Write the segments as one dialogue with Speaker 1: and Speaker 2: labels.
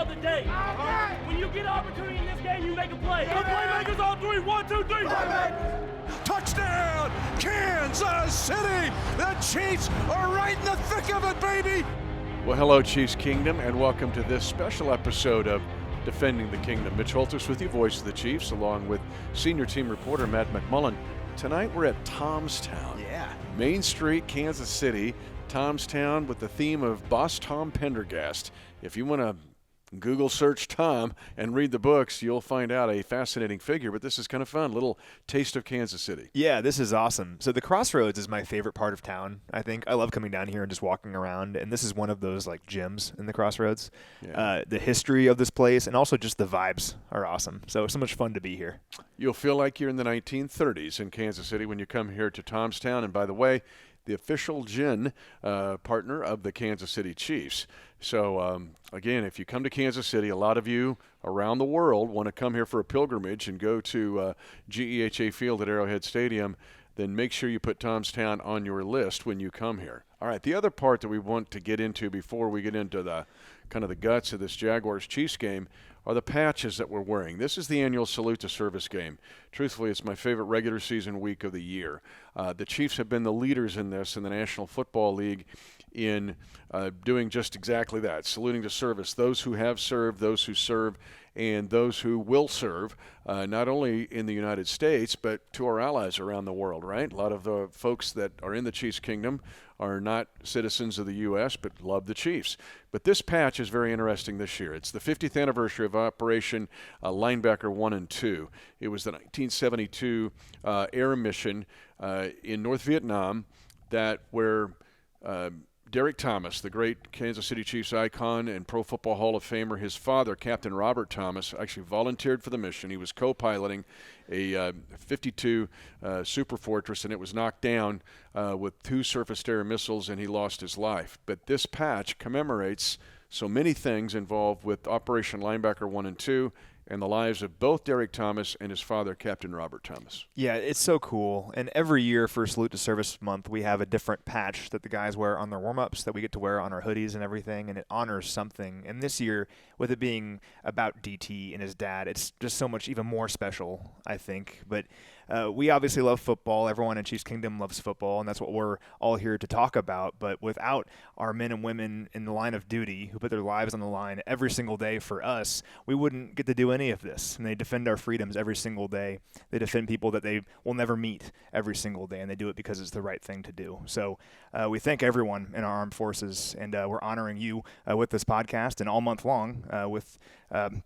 Speaker 1: the day. When you get an opportunity in this game, you make a play. The playmakers on three. 1, 2, 3.
Speaker 2: Touchdown, Kansas City! The Chiefs are right in the thick of it, baby!
Speaker 3: Well, hello, Chiefs Kingdom, and welcome to this special episode of Defending the Kingdom. Mitch Holthus with you, voice of the Chiefs, along with senior team reporter Matt McMullen. Tonight we're at Tomstown.
Speaker 4: Yeah.
Speaker 3: Main Street, Kansas City. Tomstown with the theme of Boss Tom Pendergast. If you want to Google search Tom and read the books, you'll find out a fascinating figure, but this is kind of fun. Little taste of Kansas City.
Speaker 4: Yeah, this is awesome. So the Crossroads is my favorite part of town, I think. I love coming down here and just walking around, and this is one of those like gyms in the Crossroads. Yeah. The history of this place and also just the vibes are awesome. So it's so much fun to be here.
Speaker 3: You'll feel like you're in the 1930s in Kansas City when you come here to Tomstown, and by the way, the official gin partner of the Kansas City Chiefs. So, again, if you come to Kansas City, a lot of you around the world want to come here for a pilgrimage and go to GEHA Field at Arrowhead Stadium, then make sure you put Tomstown on your list when you come here. All right, the other part that we want to get into before we get into the kind of the guts of this Jaguars-Chiefs game are the patches that we're wearing. This is the annual Salute to Service game. Truthfully, it's my favorite regular season week of the year. The Chiefs have been the leaders in this in the National Football League in doing just exactly that, saluting to service, those who have served, those who serve, and those who will serve, not only in the United States, but to our allies around the world, right? A lot of the folks that are in the Chiefs Kingdom are not citizens of the U.S., but love the Chiefs. But this patch is very interesting this year. It's the 50th anniversary of Operation Linebacker 1 and 2. It was the 1972 air mission in North Vietnam where Derek Thomas, the great Kansas City Chiefs icon and Pro Football Hall of Famer, his father, Captain Robert Thomas, actually volunteered for the mission. He was co-piloting a 52 Super Fortress, and it was knocked down with 2 surface-to-air missiles, and he lost his life. But this patch commemorates so many things involved with Operation Linebacker 1 and 2, and the lives of both Derek Thomas and his father, Captain Robert Thomas.
Speaker 4: Yeah, it's so cool. And every year for Salute to Service Month, we have a different patch that the guys wear on their warm-ups that we get to wear on our hoodies and everything, and it honors something. And this year, with it being about DT and his dad, it's just so much even more special, I think. But we obviously love football. Everyone in Chiefs Kingdom loves football, and that's what we're all here to talk about. But without our men and women in the line of duty who put their lives on the line every single day for us, we wouldn't get to do any of this. And they defend our freedoms every single day. They defend people that they will never meet every single day, and they do it because it's the right thing to do. So we thank everyone in our armed forces, and we're honoring you with this podcast and all month long with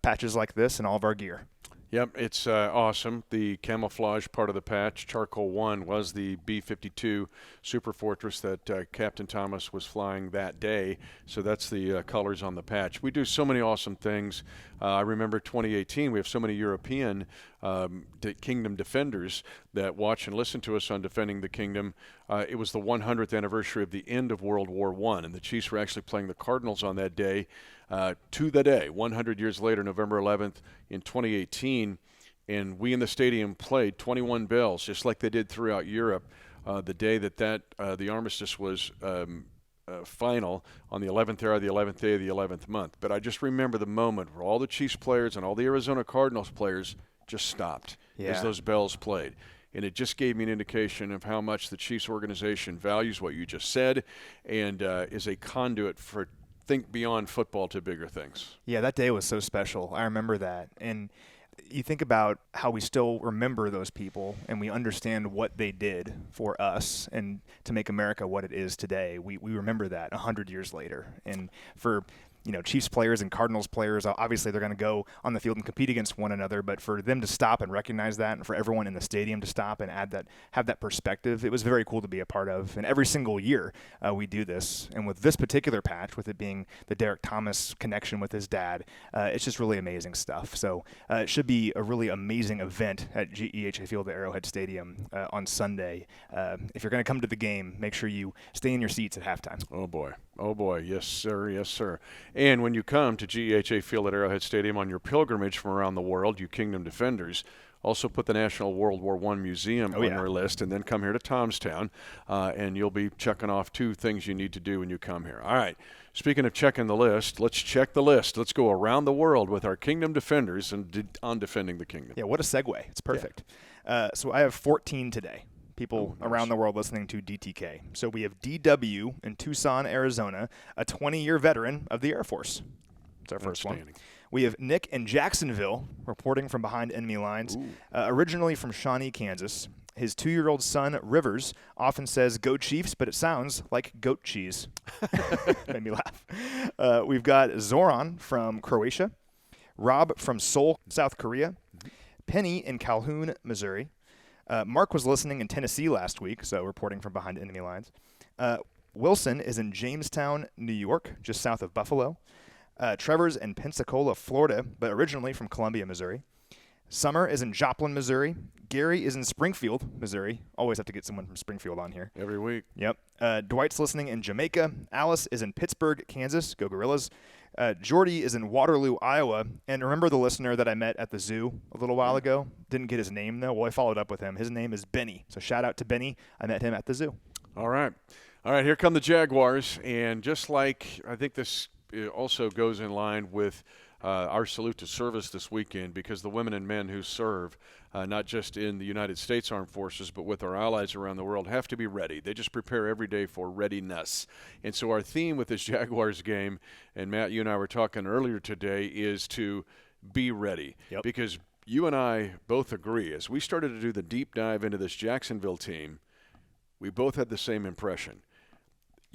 Speaker 4: patches like this and all of our gear.
Speaker 3: Yep, it's awesome. The camouflage part of the patch, Charcoal 1, was the B-52 Super Fortress that Captain Thomas was flying that day. So that's the colors on the patch. We do so many awesome things. I remember 2018, we have so many European Kingdom defenders that watch and listen to us on Defending the Kingdom. It was the 100th anniversary of the end of World War I, and the Chiefs were actually playing the Cardinals on that day. To the day, 100 years later, November 11th in 2018, and we in the stadium played 21 bells, just like they did throughout Europe, the day that the armistice was final on the 11th hour of the 11th day of the 11th month. But I just remember the moment where all the Chiefs players and all the Arizona Cardinals players just stopped as those bells played. And it just gave me an indication of how much the Chiefs organization values what you just said and is a conduit for think beyond football to bigger things.
Speaker 4: Yeah, that day was so special. I remember that. And you think about how we still remember those people and we understand what they did for us and to make America what it is today. We remember that 100 years later. And for Chiefs players and Cardinals players, obviously they're going to go on the field and compete against one another, but for them to stop and recognize that and for everyone in the stadium to stop and have that perspective, it was very cool to be a part of. And every single year we do this. And with this particular patch, with it being the Derek Thomas connection with his dad, it's just really amazing stuff. So it should be a really amazing event at GEHA Field at Arrowhead Stadium on Sunday. If you're going to come to the game, make sure you stay in your seats at halftime.
Speaker 3: Oh, boy. Oh, boy. Yes, sir. Yes, sir. And when you come to GEHA Field at Arrowhead Stadium on your pilgrimage from around the world, you Kingdom defenders, also put the National World War I Museum on your list, and then come here to Tomstown, and you'll be checking off 2 things you need to do when you come here. All right. Speaking of checking the list, let's check the list. Let's go around the world with our Kingdom defenders and on defending the Kingdom.
Speaker 4: Yeah, what a segue. It's perfect. Yeah. So I have 14 today. People around the world listening to DTK. So we have DW in Tucson, Arizona, a 20-year veteran of the Air Force. It's our first one. We have Nick in Jacksonville, reporting from behind enemy lines, originally from Shawnee, Kansas. His 2-year-old son, Rivers, often says, "Go Chiefs," but it sounds like goat cheese. Made me laugh. We've got Zoran from Croatia, Rob from Seoul, South Korea, Penny in Calhoun, Missouri. Mark was listening in Tennessee last week, so reporting from behind enemy lines. Wilson is in Jamestown, New York, just south of Buffalo. Trevor's in Pensacola, Florida, but originally from Columbia, Missouri. Summer is in Joplin, Missouri. Gary is in Springfield, Missouri. Always have to get someone from Springfield on here.
Speaker 3: Every week.
Speaker 4: Yep. Dwight's listening in Jamaica. Alice is in Pittsburgh, Kansas. Go Gorillas. Jordy is in Waterloo, Iowa. And remember the listener that I met at the zoo a little while ago? Didn't get his name, though. Well, I followed up with him. His name is Benny. So shout out to Benny. I met him at the zoo.
Speaker 3: All right. Here come the Jaguars. And just like I think this also goes in line with our salute to service this weekend, because the women and men who serve, not just in the United States Armed Forces, but with our allies around the world, have to be ready. They just prepare every day for readiness. And so our theme with this Jaguars game, and Matt, you and I were talking earlier today, is to be ready.
Speaker 4: Yep.
Speaker 3: Because you and I both agree, as we started to do the deep dive into this Jacksonville team, we both had the same impression.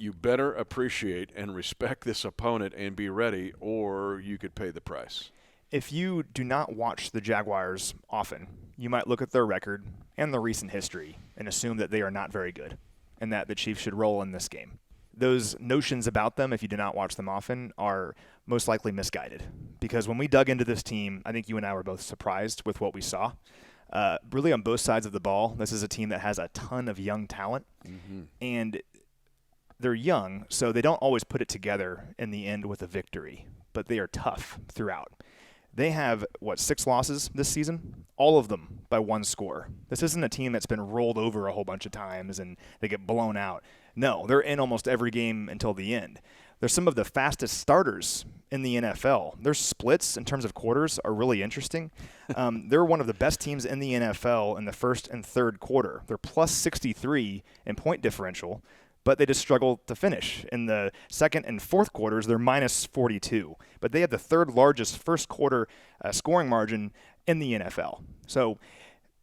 Speaker 3: You better appreciate and respect this opponent and be ready, or you could pay the price.
Speaker 4: If you do not watch the Jaguars often, you might look at their record and the recent history and assume that they are not very good and that the Chiefs should roll in this game. Those notions about them, if you do not watch them often, are most likely misguided. Because when we dug into this team, I think you and I were both surprised with what we saw. Really on both sides of the ball, this is a team that has a ton of young talent. Mm-hmm. And they're young, so they don't always put it together in the end with a victory, but they are tough throughout. They have, 6 losses this season? All of them by 1 score. This isn't a team that's been rolled over a whole bunch of times and they get blown out. No, they're in almost every game until the end. They're some of the fastest starters in the NFL. Their splits in terms of quarters are really interesting. They're one of the best teams in the NFL in the first and third quarter. They're plus 63 in point differential, but they just struggle to finish. In the second and fourth quarters, they're minus 42. But they have the third largest first quarter scoring margin in the NFL. So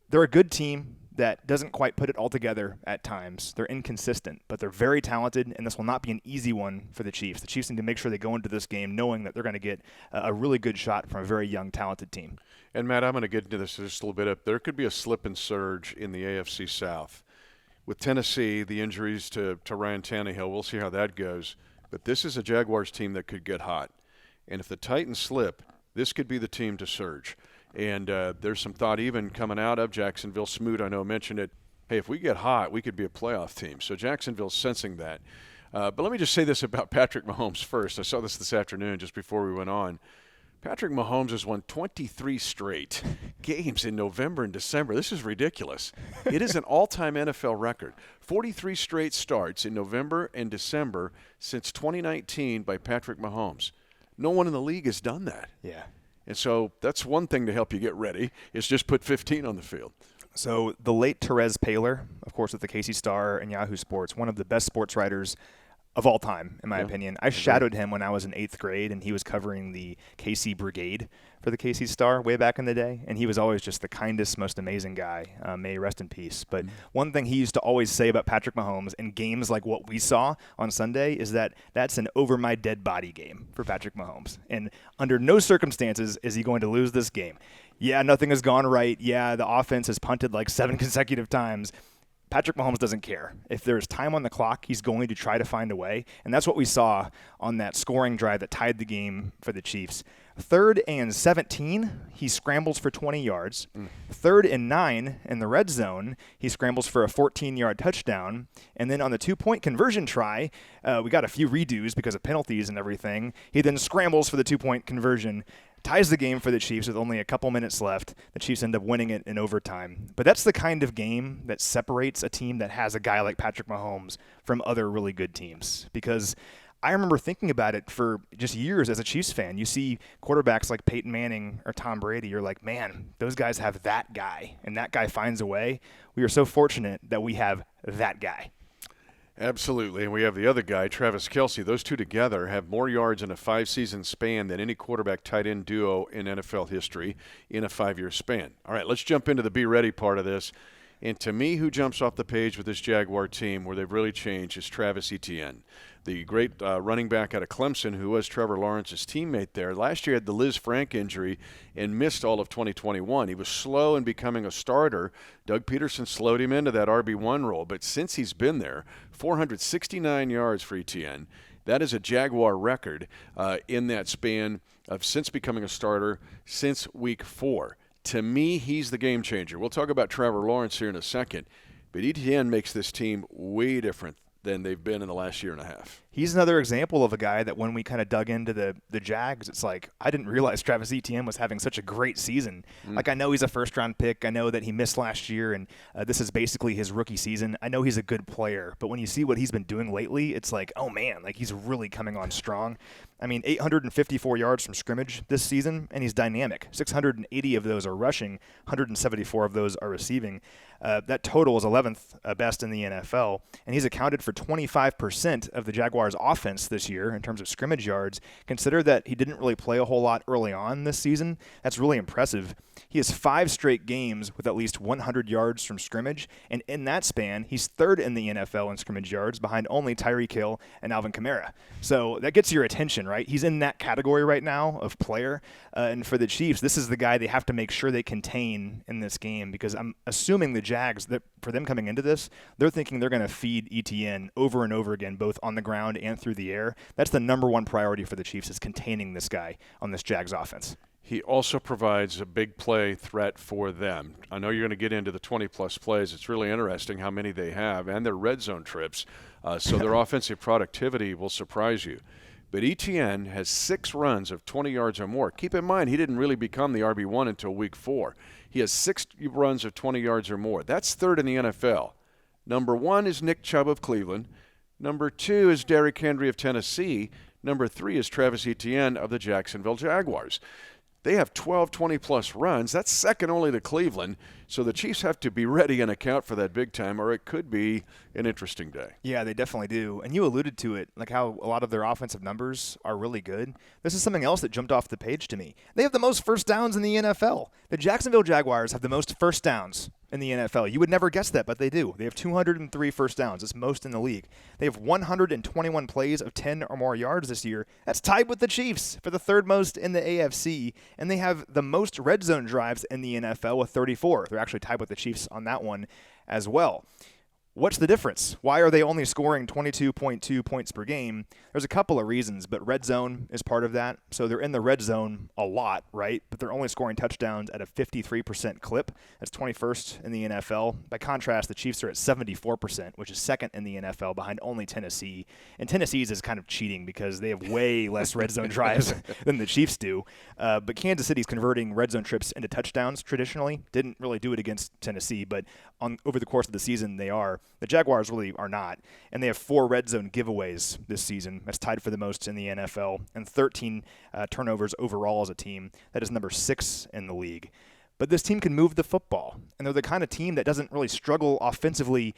Speaker 4: they're a good team that doesn't quite put it all together at times. They're inconsistent, but they're very talented, and this will not be an easy one for the Chiefs. The Chiefs need to make sure they go into this game knowing that they're going to get a really good shot from a very young, talented team.
Speaker 3: And, Matt, I'm going to get into this just a little bit. There could be a slip and surge in the AFC South. With Tennessee, the injuries to Ryan Tannehill, we'll see how that goes. But this is a Jaguars team that could get hot. And if the Titans slip, this could be the team to surge. And there's some thought even coming out of Jacksonville. Smoot, I know, mentioned it. Hey, if we get hot, we could be a playoff team. So Jacksonville's sensing that. But let me just say this about Patrick Mahomes first. I saw this afternoon just before we went on. Patrick Mahomes has won 23 straight games in November and December. This is ridiculous. It is an all-time NFL record. 43 straight starts in November and December since 2019 by Patrick Mahomes. No one in the league has done that.
Speaker 4: Yeah.
Speaker 3: And so that's one thing to help you get ready, is just put 15 on the field.
Speaker 4: So the late Therese Paylor, of course, with the Casey Star and Yahoo Sports, one of the best sports writers of all time, in my opinion. I shadowed him when I was in 8th grade, and he was covering the KC Brigade for the KC Star way back in the day, and he was always just the kindest, most amazing guy. May he rest in peace. But one thing he used to always say about Patrick Mahomes in games like what we saw on Sunday is that that's an over-my-dead-body game for Patrick Mahomes. And under no circumstances is he going to lose this game. Yeah, nothing has gone right. Yeah, the offense has punted like 7 consecutive times. Patrick Mahomes doesn't care. If there's time on the clock, he's going to try to find a way. And that's what we saw on that scoring drive that tied the game for the Chiefs. 3rd and 17, he scrambles for 20 yards. 3rd and 9 in the red zone, he scrambles for a 14-yard touchdown. And then on the 2-point conversion try, we got a few redos because of penalties and everything. He then scrambles for the 2-point conversion, ties the game for the Chiefs with only a couple minutes left. The Chiefs end up winning it in overtime. But that's the kind of game that separates a team that has a guy like Patrick Mahomes from other really good teams. Because I remember thinking about it for just years as a Chiefs fan. You see quarterbacks like Peyton Manning or Tom Brady, you're like, man, those guys have that guy, and that guy finds a way. We are so fortunate that we have that guy.
Speaker 3: Absolutely, and we have the other guy, Travis Kelce. Those two together have more yards in a 5-season span than any quarterback tight end duo in NFL history in a 5-year span. All right, let's jump into the be ready part of this. And to me, who jumps off the page with this Jaguar team where they've really changed is Travis Etienne, the great running back out of Clemson who was Trevor Lawrence's teammate there. Last year had the Liz Frank injury and missed all of 2021. He was slow in becoming a starter. Doug Peterson slowed him into that RB1 role, but since he's been there, 469 yards for Etienne. That is a Jaguar record in that span of since becoming a starter since week 4. To me, he's the game changer. We'll talk about Trevor Lawrence here in a second, but Etienne makes this team way different than they've been in the last year and a half.
Speaker 4: He's another example of a guy that when we kind of dug into the Jags, it's like, I didn't realize Travis Etienne was having such a great season. Like, I know he's a first-round pick. I know that he missed last year, and this is basically his rookie season. I know he's a good player, but when you see what he's been doing lately, it's like, oh, man, like he's really coming on strong. I mean, 854 yards from scrimmage this season, and he's dynamic. 680 of those are rushing, 174 of those are receiving. That total is 11th best in the NFL, and he's accounted for 25% of the Jaguars' offense this year in terms of scrimmage yards. Consider that he didn't really play a whole lot early on this season. That's really impressive. He has 5 straight games with at least 100 yards from scrimmage, and in that span, he's 3rd in the NFL in scrimmage yards behind only Tyreek Hill and Alvin Kamara. So that gets your attention, right? He's in that category right now of player, and for the Chiefs, this is the guy they have to make sure they contain in this game, because I'm assuming the Jags, that for them coming into this, they're thinking they're going to feed Etienne over and over again, both on the ground and through the air. That's the number one priority for the Chiefs, is containing this guy on this Jags offense.
Speaker 3: He also provides a big play threat for them. I know you're going to get into the 20-plus plays. It's really interesting how many they have and their red zone trips, so their offensive productivity will surprise you. But Etienne has 6 runs of 20 yards or more. Keep in mind, he didn't really become the RB1 until week 4. He has 6 runs of 20 yards or more. That's 3rd in the NFL. Number 1 is Nick Chubb of Cleveland. Number 2 is Derrick Henry of Tennessee. Number 3 is Travis Etienne of the Jacksonville Jaguars. They have 12 20-plus runs. That's second only to Cleveland. So the Chiefs have to be ready and account for that big time, or it could be an interesting day.
Speaker 4: Yeah, they definitely do. And you alluded to it, like how a lot of their offensive numbers are really good. This is something else that jumped off the page to me. They have the most first downs in the NFL. The Jacksonville Jaguars have the most first downs in the NFL. You would never guess that, but they do. They have 203 first downs. It's most in the league. They have 121 plays of 10 or more yards this year. That's tied with the Chiefs for the 3rd most in the AFC. And they have the most red zone drives in the NFL with 34. They're actually tied with the Chiefs on that one as well. What's the difference? Why are they only scoring 22.2 points per game? There's a couple of reasons, but red zone is part of that. So they're in the red zone a lot, right? But they're only scoring touchdowns at a 53% clip. That's 21st in the NFL. By contrast, the Chiefs are at 74%, which is 2nd in the NFL behind only Tennessee. And Tennessee's is kind of cheating because they have way less red zone drives than the Chiefs do. But Kansas City's converting red zone trips into touchdowns traditionally. Didn't really do it against Tennessee, but over the course of the season, they are. The Jaguars really are not. And they have 4 red zone giveaways this season. That's tied for the most in the NFL. And 13 turnovers overall as a team. That is number 6 in the league. But this team can move the football. And they're the kind of team that doesn't really struggle offensively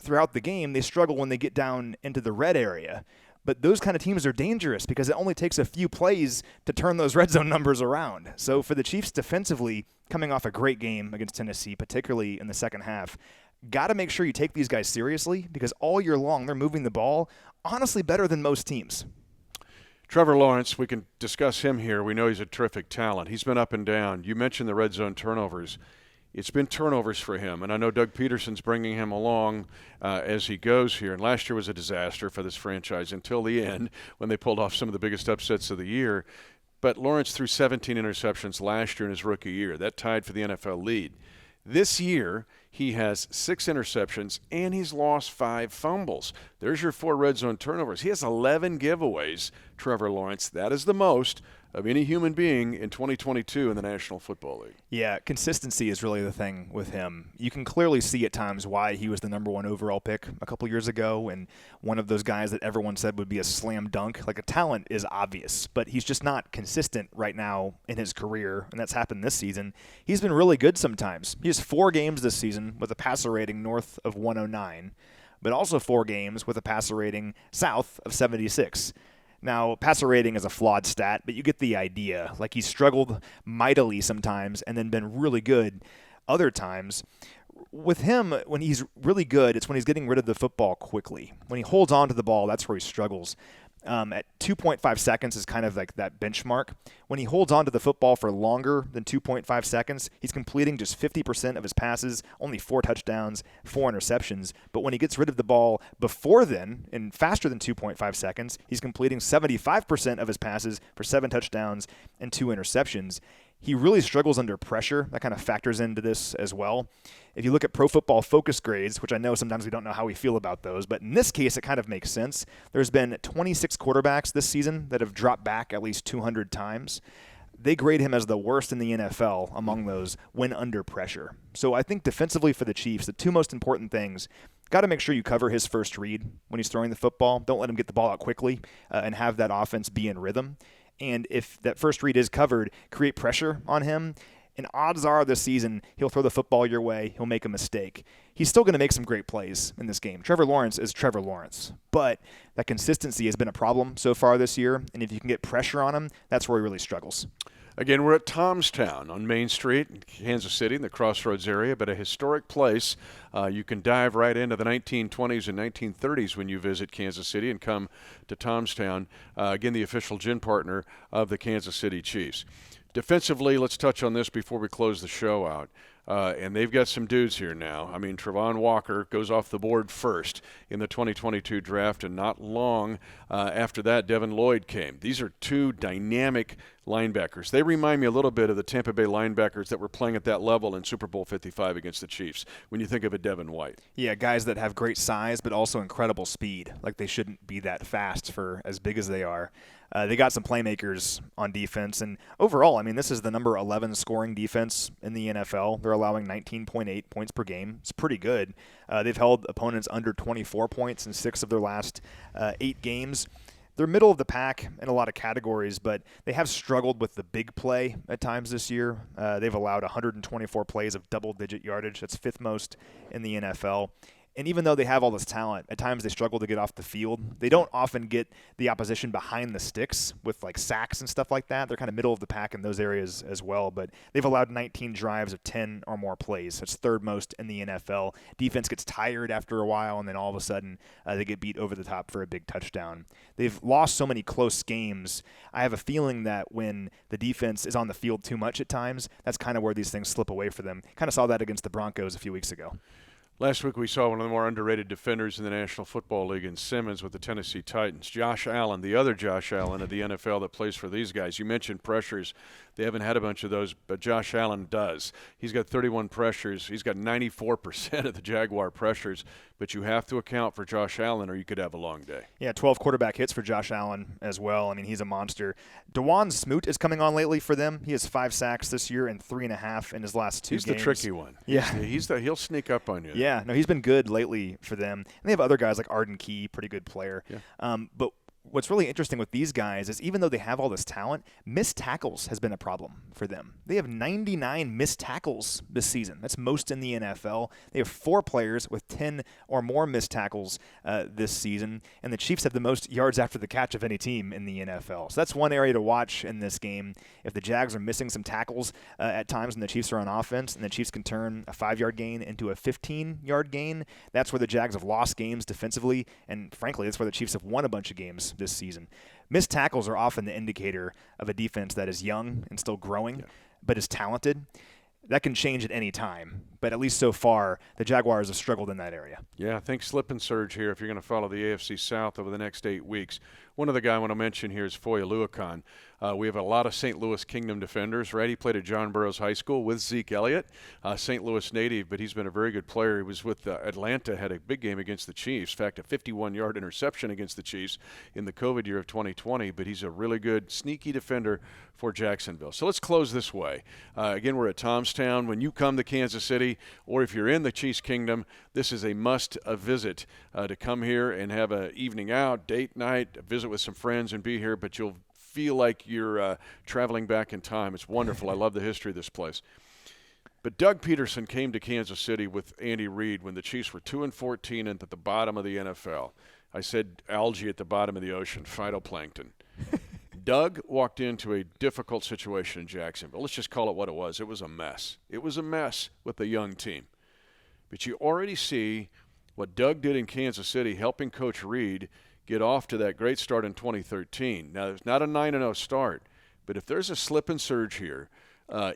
Speaker 4: throughout the game. They struggle when they get down into the red area. But those kind of teams are dangerous because it only takes a few plays to turn those red zone numbers around. So for the Chiefs defensively, coming off a great game against Tennessee, particularly in the second half, got to make sure you take these guys seriously because all year long they're moving the ball honestly better than most teams.
Speaker 3: Trevor Lawrence, we can discuss him here. We know he's a terrific talent. He's been up and down. You mentioned the red zone turnovers. It's been turnovers for him, and I know Doug Peterson's bringing him along as he goes here. And last year was a disaster for this franchise until the end when they pulled off some of the biggest upsets of the year. But Lawrence threw 17 interceptions last year in his rookie year. That tied for the NFL lead. This year, he has 6 interceptions, and he's lost 5 fumbles. There's your 4 red zone turnovers. He has 11 giveaways, Trevor Lawrence. That is the most of any human being in 2022 in the National Football League.
Speaker 4: Yeah, consistency is really the thing with him. You can clearly see at times why he was the number 1 overall pick a couple years ago, and one of those guys that everyone said would be a slam dunk. Like, a talent is obvious, but he's just not consistent right now in his career, and that's happened this season. He's been really good sometimes. He has 4 games this season with a passer rating north of 109, but also 4 games with a passer rating south of 76. Now, passer rating is a flawed stat, but you get the idea. Like, he's struggled mightily sometimes and then been really good other times. With him, when he's really good, it's when he's getting rid of the football quickly. When he holds on to the ball, that's where he struggles. At 2.5 seconds is kind of like that benchmark. When he holds on to the football for longer than 2.5 seconds, he's completing just 50% of his passes, only 4 touchdowns, 4 interceptions. But when he gets rid of the ball before then, and faster than 2.5 seconds, he's completing 75% of his passes for 7 touchdowns and 2 interceptions. He really struggles under pressure. That kind of factors into this as well. If you look at Pro Football Focus grades, which I know sometimes we don't know how we feel about those, but in this case, it kind of makes sense. There's been 26 quarterbacks this season that have dropped back at least 200 times. They grade him as the worst in the NFL among those when under pressure. So I think defensively for the Chiefs, the 2 most important things, got to make sure you cover his first read when he's throwing the football. Don't let him get the ball out quickly and have that offense be in rhythm. And if that first read is covered, create pressure on him. And odds are this season he'll throw the football your way. He'll make a mistake. He's still going to make some great plays in this game. Trevor Lawrence is Trevor Lawrence. But that consistency has been a problem so far this year. And if you can get pressure on him, that's where he really struggles.
Speaker 3: Again, we're at Tomstown on Main Street in Kansas City in the Crossroads area, but a historic place. You can dive right into the 1920s and 1930s when you visit Kansas City and come to Tomstown, again, the official gin partner of the Kansas City Chiefs. Defensively, let's touch on this before we close the show out. And they've got some dudes here now. I mean, Travon Walker goes off the board first in the 2022 draft, and not long after that, Devin Lloyd came. These are 2 dynamic linebackers. They remind me a little bit of the Tampa Bay linebackers that were playing at that level in Super Bowl 55 against the Chiefs when you think of a Devin White.
Speaker 4: Yeah, guys that have great size but also incredible speed. Like, they shouldn't be that fast for as big as they are. They got some playmakers on defense, and overall, I mean, this is the number 11 scoring defense in the NFL. They're allowing 19.8 points per game. It's pretty good. They've held opponents under 24 points in 6 of their last 8 games. They're middle of the pack in a lot of categories, but they have struggled with the big play at times this year. They've allowed 124 plays of double-digit yardage. That's 5th most in the NFL. And even though they have all this talent, at times they struggle to get off the field. They don't often get the opposition behind the sticks with like sacks and stuff like that. They're kind of middle of the pack in those areas as well. But they've allowed 19 drives of 10 or more plays. That's 3rd most in the NFL. Defense gets tired after a while, and then all of a sudden they get beat over the top for a big touchdown. They've lost so many close games. I have a feeling that when the defense is on the field too much at times, that's kind of where these things slip away for them. Kind of saw that against the Broncos a few weeks ago.
Speaker 3: Last week we saw one of the more underrated defenders in the National Football League in Simmons with the Tennessee Titans. Josh Allen, the other Josh Allen of the NFL that plays for these guys. You mentioned pressures. They haven't had a bunch of those, but Josh Allen does. He's got 31 pressures. He's got 94% of the Jaguar pressures, but you have to account for Josh Allen or you could have a long day.
Speaker 4: Yeah, 12 quarterback hits for Josh Allen as well. I mean, he's a monster. DeJuan Smoot is coming on lately for them. He has 5 sacks this year and 3.5 in his last 2 games.
Speaker 3: He's the tricky one.
Speaker 4: Yeah.
Speaker 3: He'll sneak up on you.
Speaker 4: Yeah, no, he's been good lately for them. And they have other guys like Arden Key, pretty good player.
Speaker 3: Yeah.
Speaker 4: But what's really interesting with these guys is even though they have all this talent, missed tackles has been a problem for them. They have 99 missed tackles this season. That's most in the NFL. They have 4 players with 10 or more missed tackles this season, and the Chiefs have the most yards after the catch of any team in the NFL. So that's one area to watch in this game. If the Jags are missing some tackles at times when the Chiefs are on offense, and the Chiefs can turn a 5-yard gain into a 15-yard gain, that's where the Jags have lost games defensively, and frankly, that's where the Chiefs have won a bunch of games this season. Missed tackles are often the indicator of a defense that is young and still growing, but is talented. That can change at any time. but at least so far, the Jaguars have struggled in that area.
Speaker 3: Yeah, I think slip and surge here if you're going to follow the AFC South over the next 8 weeks. One other guy I want to mention here is Foye Oluokun. We have a lot of St. Louis Kingdom defenders, right? He played at John Burroughs High School with Zeke Elliott, St. Louis native, but he's been a very good player. He was with Atlanta, had a big game against the Chiefs. In fact, a 51-yard interception against the Chiefs in the COVID year of 2020, but he's a really good, sneaky defender for Jacksonville. So let's close this way. Again, we're at Tomstown. When you come to Kansas City, or if you're in the Chiefs Kingdom, this is a must-visit to come here and have an evening out, date night, visit with some friends and be here, but you'll feel like you're traveling back in time. It's wonderful. I love the history of this place. But Doug Peterson came to Kansas City with Andy Reid when the Chiefs were 2-14 and at the bottom of the NFL. I said algae at the bottom of the ocean, phytoplankton. Doug walked into a difficult situation in Jacksonville. Let's just call it what it was. It was a mess. It was a mess with the young team. But you already see what Doug did in Kansas City, helping Coach Reid get off to that great start in 2013. Now, it's not a 9-0 start, but if there's a slip and surge here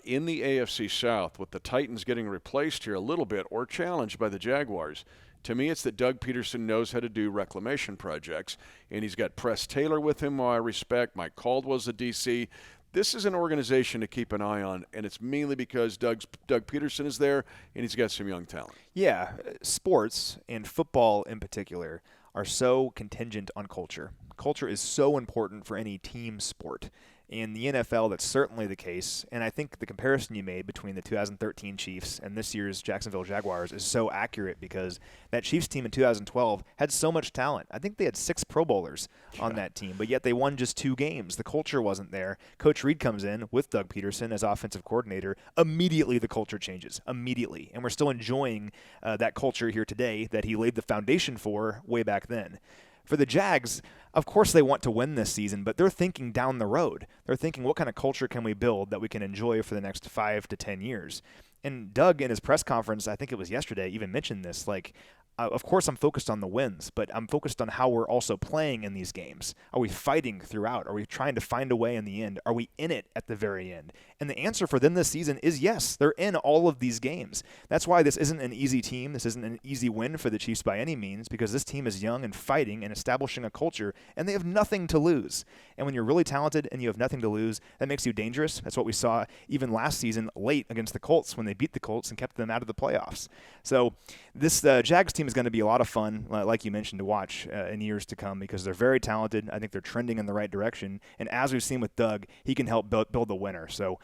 Speaker 3: in the AFC South with the Titans getting replaced here a little bit or challenged by the Jaguars, to me it's that Doug Peterson knows how to do reclamation projects, and he's got Press Taylor with him, who I respect. Mike Caldwell's the DC. This is an organization to keep an eye on, and it's mainly because Doug Peterson is there, and he's got some young talent.
Speaker 4: Yeah, sports, and football in particular, are so contingent on culture. Culture is so important for any team sport. In the NFL, that's certainly the case, and I think the comparison you made between the 2013 Chiefs and this year's Jacksonville Jaguars is so accurate because that Chiefs team in 2012 had so much talent. I think they had 6 Pro Bowlers on that team, but yet they won just 2 games. The culture wasn't there. Coach Reid comes in with Doug Peterson as offensive coordinator. Immediately the culture changes, immediately, and we're still enjoying that culture here today that he laid the foundation for way back then. For the Jags, of course they want to win this season, but they're thinking down the road. They're thinking, what kind of culture can we build that we can enjoy for the next 5 to 10 years? And Doug, in his press conference, I think it was yesterday, even mentioned this, like, of course I'm focused on the wins, but I'm focused on how we're also playing in these games. Are we fighting throughout? Are we trying to find a way in the end? Are we in it at the very end? And the answer for them this season is yes, they're in all of these games. That's why this isn't an easy team. This isn't an easy win for the Chiefs by any means, because this team is young and fighting and establishing a culture, and they have nothing to lose. And when you're really talented and you have nothing to lose, that makes you dangerous. That's what we saw even last season late against the Colts when they beat the Colts and kept them out of the playoffs. So this Jags team is going to be a lot of fun, like you mentioned, to watch in years to come because they're very talented. I think they're trending in the right direction. And as we've seen with Doug, he can help build the winner. So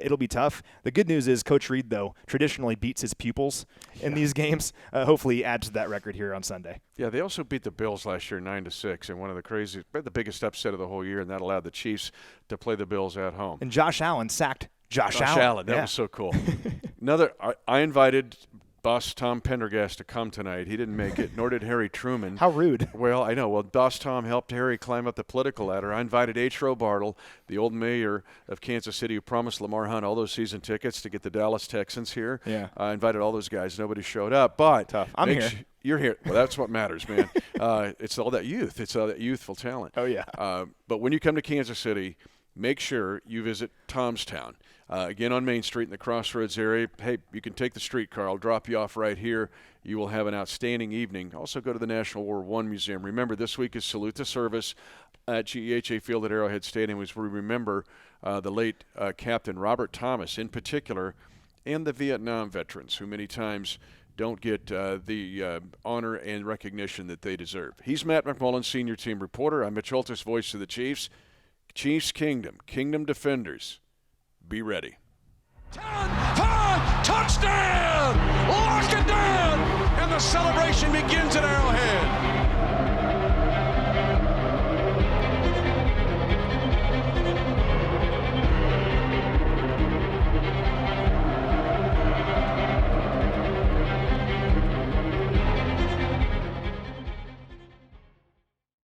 Speaker 4: it'll be tough. The good news is Coach Reid, though, traditionally beats his pupils in these games. Hopefully he adds to that record here on Sunday.
Speaker 3: Yeah, they also beat the Bills last year 9-6 and one of the biggest upset of the whole year, and that allowed the Chiefs to play the Bills at home.
Speaker 4: And Josh Allen sacked Josh Allen.
Speaker 3: That was so cool. I invited Boss Tom Pendergast to come tonight. He didn't make it, nor did Harry Truman.
Speaker 4: How rude.
Speaker 3: Well, I know. Well, Boss Tom helped Harry climb up the political ladder. I invited H. Roe Bartle, the old mayor of Kansas City who promised Lamar Hunt all those season tickets to get the Dallas Texans here.
Speaker 4: Yeah.
Speaker 3: I invited all those guys. Nobody showed up. But
Speaker 4: tough. I'm here.
Speaker 3: You're here. Well, that's what matters, man. It's all that youth. It's all that youthful talent.
Speaker 4: Oh, yeah.
Speaker 3: But when you come to Kansas City, make sure you visit Tomstown. Again, on Main Street in the Crossroads area. Hey, you can take the streetcar. I'll drop you off right here. You will have an outstanding evening. Also go to the National War I Museum. Remember, this week is Salute to Service at GEHA Field at Arrowhead Stadium, as we remember the late Captain Robert Thomas in particular, and the Vietnam veterans who many times don't get the honor and recognition that they deserve. He's Matt McMullen, senior team reporter. I'm Mitch Holthus, voice of the Chiefs. Chiefs Kingdom, Kingdom Defenders. Be ready.
Speaker 2: 10, 5, touchdown! Lock it down! And the celebration begins at Arrowhead.